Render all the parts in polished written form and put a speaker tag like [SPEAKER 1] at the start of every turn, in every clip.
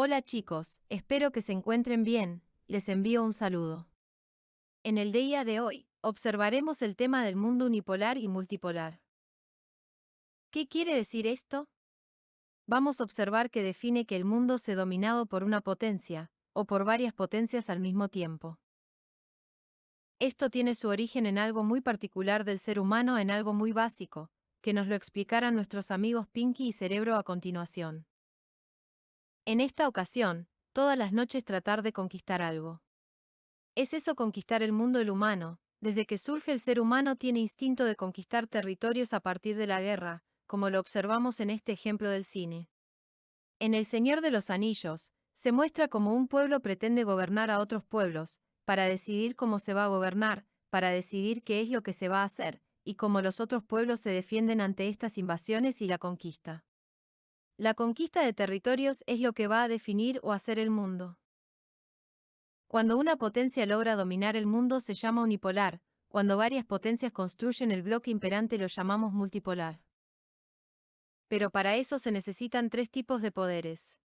[SPEAKER 1] Hola chicos, espero que se encuentren bien, les envío un saludo. En el día de hoy, observaremos el tema del mundo unipolar y multipolar. ¿Qué quiere decir esto? Vamos a observar que define que el mundo se dominado por una potencia, o por varias potencias al mismo tiempo. Esto tiene su origen en algo muy particular del ser humano, en algo muy básico, que nos lo explicarán nuestros amigos Pinky y Cerebro a continuación. En esta ocasión, todas las noches tratar de conquistar algo. ¿Es eso conquistar el mundo el humano? Desde que surge el ser humano tiene instinto de conquistar territorios a partir de la guerra, como lo observamos en este ejemplo del cine. En El Señor de los Anillos, se muestra cómo un pueblo pretende gobernar a otros pueblos, para decidir cómo se va a gobernar, para decidir qué es lo que se va a hacer, y cómo los otros pueblos se defienden ante estas invasiones y la conquista. La conquista de territorios es lo que va a definir o hacer el mundo. Cuando una potencia logra dominar el mundo se llama unipolar, cuando varias potencias construyen el bloque imperante lo llamamos multipolar. Pero para eso se necesitan tres tipos de poderes.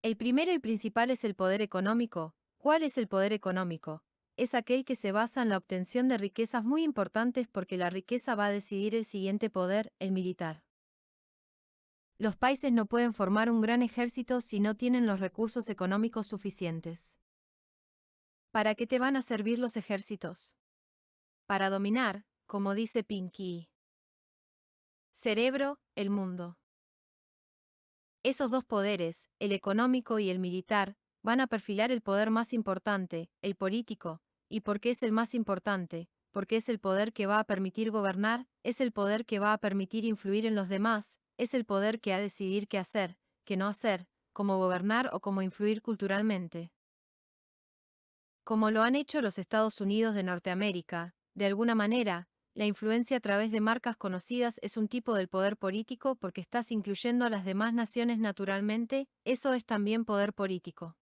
[SPEAKER 1] El primero y principal es el poder económico. ¿Cuál es el poder económico? Es aquel que se basa en la obtención de riquezas muy importantes porque la riqueza va a decidir el siguiente poder, el militar. Los países no pueden formar un gran ejército si no tienen los recursos económicos suficientes. ¿Para qué te van a servir los ejércitos? Para dominar, como dice Pinky. Cerebro, el mundo. Esos dos poderes, el económico y el militar, van a perfilar el poder más importante, el político. ¿Y por qué es el más importante? Porque es el poder que va a permitir gobernar, es el poder que va a permitir influir en los demás, es el poder que ha de decidir qué hacer, qué no hacer, cómo gobernar o cómo influir culturalmente. Como lo han hecho los Estados Unidos de Norteamérica, de alguna manera, la influencia a través de marcas conocidas es un tipo del poder político porque estás incluyendo a las demás naciones naturalmente, eso es también poder político.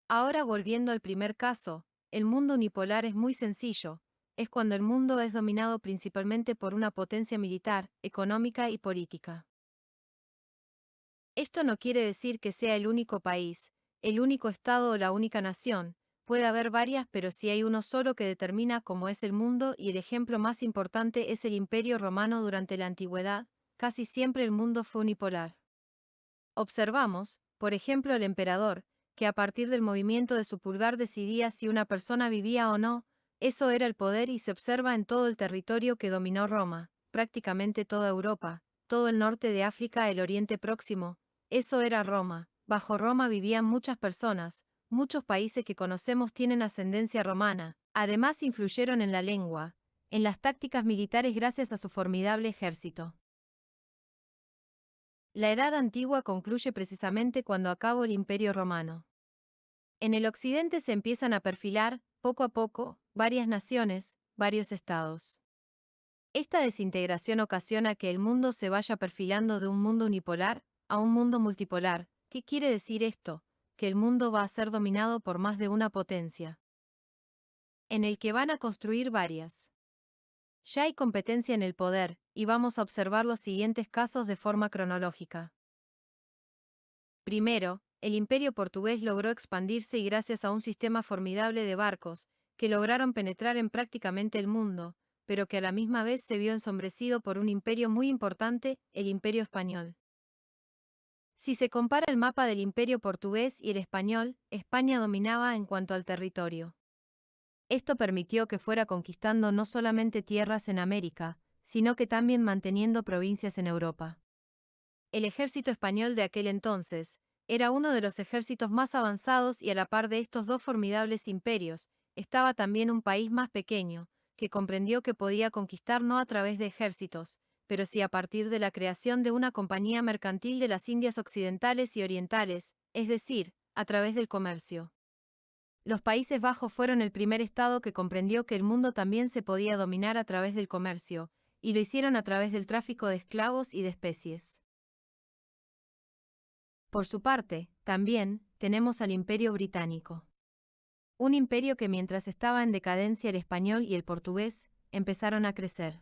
[SPEAKER 1] Ahora volviendo al primer caso, el mundo unipolar es muy sencillo, es cuando el mundo es dominado principalmente por una potencia militar, económica y política. Esto no quiere decir que sea el único país, el único estado o la única nación. Puede haber varias, pero si hay uno solo que determina cómo es el mundo, y el ejemplo más importante es el Imperio Romano durante la Antigüedad, casi siempre el mundo fue unipolar. Observamos, por ejemplo, el emperador, que a partir del movimiento de su pulgar decidía si una persona vivía o no, eso era el poder y se observa en todo el territorio que dominó Roma, prácticamente toda Europa, todo el norte de África, el Oriente Próximo, eso era Roma. Bajo Roma vivían muchas personas, muchos países que conocemos tienen ascendencia romana, además influyeron en la lengua, en las tácticas militares gracias a su formidable ejército. La Edad Antigua concluye precisamente cuando acabó el Imperio Romano. En el occidente se empiezan a perfilar, poco a poco, varias naciones, varios estados. Esta desintegración ocasiona que el mundo se vaya perfilando de un mundo unipolar a un mundo multipolar. ¿Qué quiere decir esto? Que el mundo va a ser dominado por más de una potencia, en el que van a construir varias. Ya hay competencia en el poder, y vamos a observar los siguientes casos de forma cronológica. Primero, el Imperio portugués logró expandirse y gracias a un sistema formidable de barcos, que lograron penetrar en prácticamente el mundo, pero que a la misma vez se vio ensombrecido por un imperio muy importante, el Imperio español. Si se compara el mapa del Imperio portugués y el español, España dominaba en cuanto al territorio. Esto permitió que fuera conquistando no solamente tierras en América, sino que también manteniendo provincias en Europa. El ejército español de aquel entonces era uno de los ejércitos más avanzados y a la par de estos dos formidables imperios, estaba también un país más pequeño, que comprendió que podía conquistar no a través de ejércitos, pero sí a partir de la creación de una compañía mercantil de las Indias Occidentales y Orientales, es decir, a través del comercio. Los Países Bajos fueron el primer estado que comprendió que el mundo también se podía dominar a través del comercio, y lo hicieron a través del tráfico de esclavos y de especies. Por su parte, también, tenemos al Imperio Británico. Un imperio que mientras estaba en decadencia el español y el portugués, empezaron a crecer.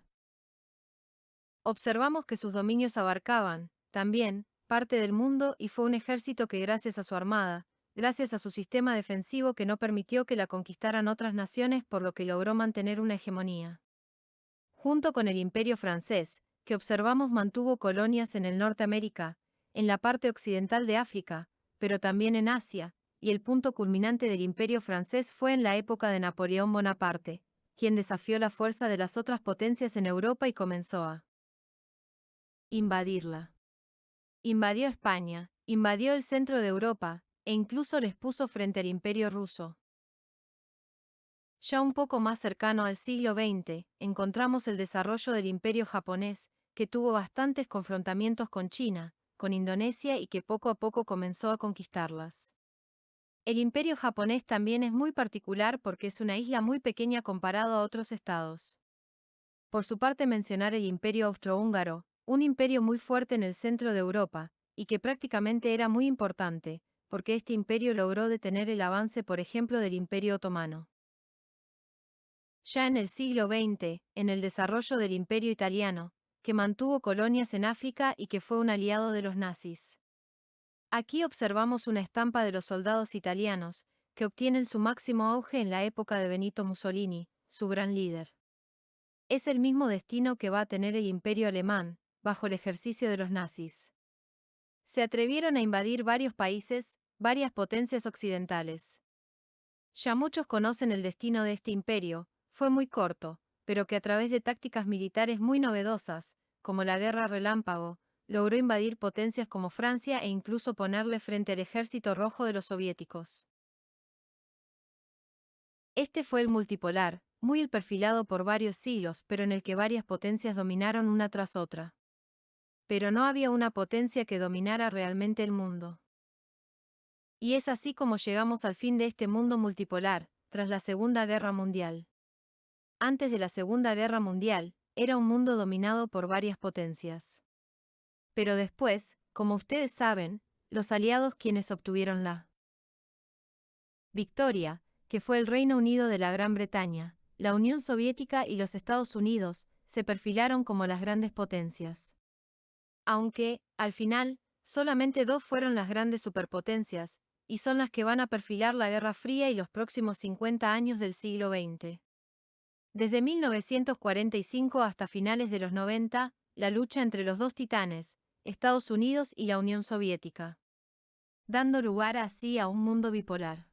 [SPEAKER 1] Observamos que sus dominios abarcaban, también, parte del mundo y fue un ejército que gracias a su armada, gracias a su sistema defensivo que no permitió que la conquistaran otras naciones por lo que logró mantener una hegemonía. Junto con el Imperio francés, que observamos mantuvo colonias en el Norteamérica, en la parte occidental de África, pero también en Asia, y el punto culminante del Imperio francés fue en la época de Napoleón Bonaparte, quien desafió la fuerza de las otras potencias en Europa y comenzó a invadirla. Invadió España, invadió el centro de Europa, e incluso les puso frente al Imperio ruso. Ya un poco más cercano al siglo XX, encontramos el desarrollo del Imperio japonés, que tuvo bastantes confrontamientos con China, con Indonesia y que poco a poco comenzó a conquistarlas. El Imperio japonés también es muy particular porque es una isla muy pequeña comparado a otros estados. Por su parte mencionar el Imperio austrohúngaro, un imperio muy fuerte en el centro de Europa, y que prácticamente era muy importante, porque este imperio logró detener el avance por ejemplo del Imperio otomano. Ya en el siglo XX, en el desarrollo del Imperio italiano, que mantuvo colonias en África y que fue un aliado de los nazis. Aquí observamos una estampa de los soldados italianos, que obtienen su máximo auge en la época de Benito Mussolini, su gran líder. Es el mismo destino que va a tener el Imperio alemán, bajo el ejercicio de los nazis. Se atrevieron a invadir varios países, varias potencias occidentales. Ya muchos conocen el destino de este imperio, fue muy corto, pero que a través de tácticas militares muy novedosas, como la Guerra Relámpago, logró invadir potencias como Francia e incluso ponerle frente al ejército rojo de los soviéticos. Este fue el multipolar, muy el perfilado por varios siglos, pero en el que varias potencias dominaron una tras otra. Pero no había una potencia que dominara realmente el mundo. Y es así como llegamos al fin de este mundo multipolar, tras la Segunda Guerra Mundial. Antes de la Segunda Guerra Mundial, era un mundo dominado por varias potencias. Pero después, como ustedes saben, los aliados quienes obtuvieron la victoria, que fue el Reino Unido de la Gran Bretaña, la Unión Soviética y los Estados Unidos, se perfilaron como las grandes potencias. Aunque, al final, solamente dos fueron las grandes superpotencias, y son las que van a perfilar la Guerra Fría y los próximos 50 años del siglo XX. Desde 1945 hasta finales de los 90, la lucha entre los dos titanes, Estados Unidos y la Unión Soviética, dando lugar así a un mundo bipolar.